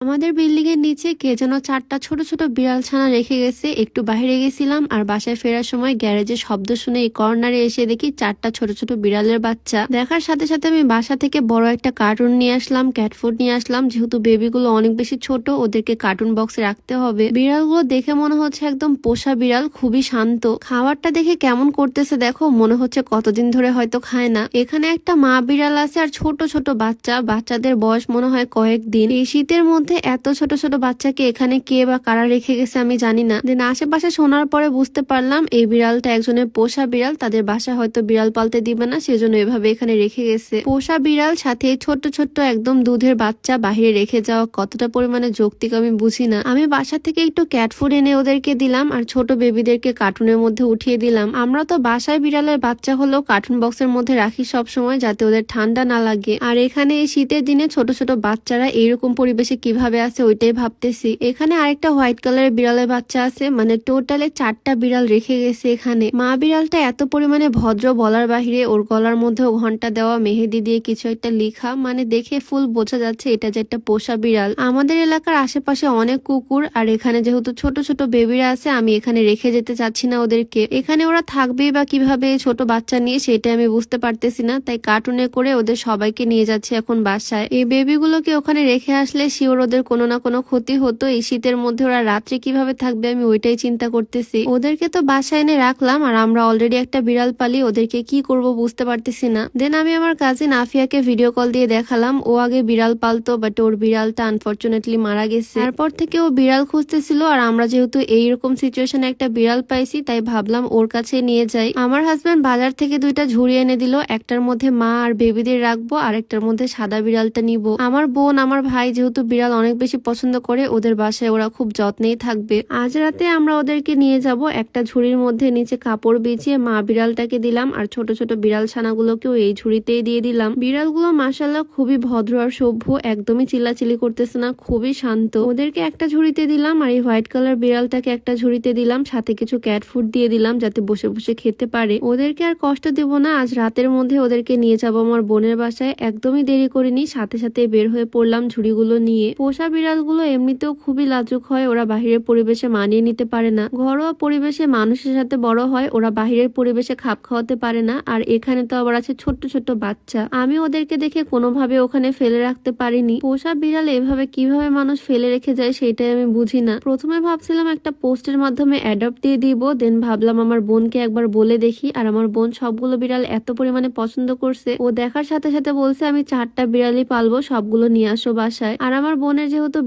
আমাদের বিল্ডিং এর নিচে কে যেন 4টা ছোট ছোট বিড়াল ছানা রেখে গেছে। একটু বাইরে গেছিলাম আর বাসায় ফেরার সময় গ্যারেজে শব্দ শুনে এই কর্নারে এসে দেখি 4টা ছোট ছোট বিড়ালের বাচ্চা। দেখার সাথে সাথে আমি বাসা থেকে বড় একটা কার্টুন নিয়ে আসলাম, ক্যাট ফুড নিয়ে আসলাম। যেহেতু বেবিগুলো অনেক বেশি ছোট, ওদেরকে কার্টুন বক্সে রাখতে হবে। বিড়ালগুলো দেখে মনে হচ্ছে একদম পোষা বিড়াল, খুবই শান্ত। খাবারটা দেখে কেমন করতেছে দেখো, মনে হচ্ছে কতদিন ধরে হয়তো খায় না। এখানে একটা মা বিড়াল আছে আর ছোট ছোট বাচ্চা। বাচ্চাদের বয়স মনে হয় কয়েকদিন। এই শীতের মধ্যে এত ছোট ছোট বাচ্চাকে এখানে কে বা কারা রেখে গেছে আমি জানি না। দেন আশেপাশে শোনার পরে বুঝতে পারলাম এই বিড়ালটা একজনের পোষা বিড়াল। তাদের বাসা হয়তো বিড়াল পালতে দিবে না, সেজন্য এভাবে এখানে রেখে গেছে। পোষা বিড়াল সাথে ছোট ছোট একদম দুধের বাচ্চা বাহিরে রেখে যাওয়া কতটা পরিমাণে যৌক্তিক আমি বুঝি না। আমি বাসা থেকে একটু ক্যাট ফুড এনে ওদেরকে দিলাম আর ছোট বেবিদেরকে কার্টুনের মধ্যে উঠিয়ে দিলাম। আমরা তো বাসায় বিড়ালের বাচ্চা হলেও কার্টুন বক্সের মধ্যে রাখি সব সময়, যাতে ওদের ঠান্ডা না লাগে। আর এখানে এই শীতের দিনে ছোট ছোট বাচ্চারা এইরকম পরিবেশে কিভাবে আছে ওইটাই ভাবতেছি। এখানে আরেকটা হোয়াইট কালারের বিড়ালের বাচ্চা আছে, মানে টোটালে 4টা বিড়াল রেখে গেছে এখানে। মা বিড়ালটা এত পরিমাণে ভদ্র বলার বাহিরে, ওর গলার মধ্যেও ঘন্টা দেওয়া, মেহেদি দিয়ে কিছু একটা লেখা, মানে দেখে ফুল বোঝা যাচ্ছে এটা যে একটা পোষা বিড়াল। আমাদের এলাকার আশেপাশে অনেক কুকুর, আর এখানে যেহেতু ছোট ছোট বেবিরা আছে আমি এখানে রেখে যেতে চাচ্ছি না ওদেরকে। এখানে ওরা থাকবেই বা কিভাবে ছোট বাচ্চা নিয়ে, সেটা আমি বুঝতে পারতেছি না। তাই কার্টুনে করে ওদের সবাইকে নিয়ে যাচ্ছি এখন বাসায়। এই বেবিগুলোকে ওখানে রেখে আসলে শিওর ওদের কোনো না কোনো ক্ষতি হতো। এই শীতের মধ্যে ওরা রাত্রে কিভাবে থাকবে আমি ওইটাই চিন্তা করতেছি। ওদেরকে তো বাসায় এনে রাখলাম, আর আমরা অলরেডি একটা বিড়াল পালি, ওদেরকে কি করব বুঝতে পারতেছি না। দেন আমি আমার কাজিন আফিয়াকে ভিডিও কল দিয়ে দেখালাম। ও আগে বিড়াল পালতো, বাট ওর বিড়ালটা আনফরচুনেটলি মারা গেছে। তারপর থেকে ও বিড়াল খুঁজতেছিল, আর আমরা যেহেতু এইরকম সিচুয়েশনে একটা বিড়াল পাইছি তাই ভাবলাম ওর কাছে নিয়ে যাই। আমার হাজবেন্ড বাজার থেকে 2টা ঝুড়ি এনে দিল। একটার মধ্যে মা আর বেবিদের রাখবো, আর একটার মধ্যে সাদা বিড়ালটা নিব। আমার বোন আমার ভাই যেহেতু বিড়াল অনেক বেশি পছন্দ করে, ওদের বাসায় ওরা খুব যত্নেই থাকবে। আজ রাতে আমরা ওদেরকে নিয়ে যাব। একটা ঝুড়ির মধ্যে নিচে কাপড় বিছিয়ে মা বিড়ালটাকে দিলাম, আর ছোট ছোট বিড়াল ছানাগুলোকেও এই ঝুড়িতেই দিয়ে দিলাম। বিড়ালগুলো মাশাআল্লাহ খুবই ভদ্র আর সভ্য, একদমই চিল্লাচিল্লি করতেছে না, খুবই শান্ত। ওদেরকে একটা ঝুড়িতে দিলাম, আর এই হোয়াইট কালার বিড়ালটাকে একটা ঝুড়িতে দিলাম, সাথে কিছু ক্যাট ফুড দিয়ে দিলাম যাতে বসে বসে খেতে পারে। ওদেরকে আর কষ্ট দেব না, আজ রাতের মধ্যে ওদেরকে নিয়ে যাব আমার বোনের বাসায়। একদমই দেরি করিনি, সাথে সাথে বের হয়ে পড়লাম ঝুড়িগুলো নিয়ে। পোষা বিড়ালগুলো এমনিতেও খুবই লাজুক হয়, ওরা বাহিরের পরিবেশে মানিয়ে নিতে পারে না। ঘরোয়া পরিবেশে মানুষের সাথে বড় হয়, ওরা বাহিরের পরিবেশে খাপ খাওয়াতে পারে না। আর এখানে তো আবার আছে ছোট্ট ছোট্ট বাচ্চা। আমি ওদেরকে দেখে কোনোভাবে ওখানে ফেলে রাখতে পারিনি। পোষা বিড়াল এভাবে কিভাবে মানুষ ফেলে রেখে যায় সেটাই আমি বুঝি না। প্রথমে ভাবছিলাম একটা পোস্টের মাধ্যমে অ্যাডপ্ট দিয়ে দিব, দেন ভাবলাম আমার বোনকে একবার বলে দেখি। আর আমার বোন সবগুলো বিড়াল এত পরিমাণে পছন্দ করছে, ও দেখার সাথে সাথে বলছে আমি 4টা বিড়ালই পালবো, সবগুলো নিয়ে আসো বাসায়। আর আমার বোনের যেহেতু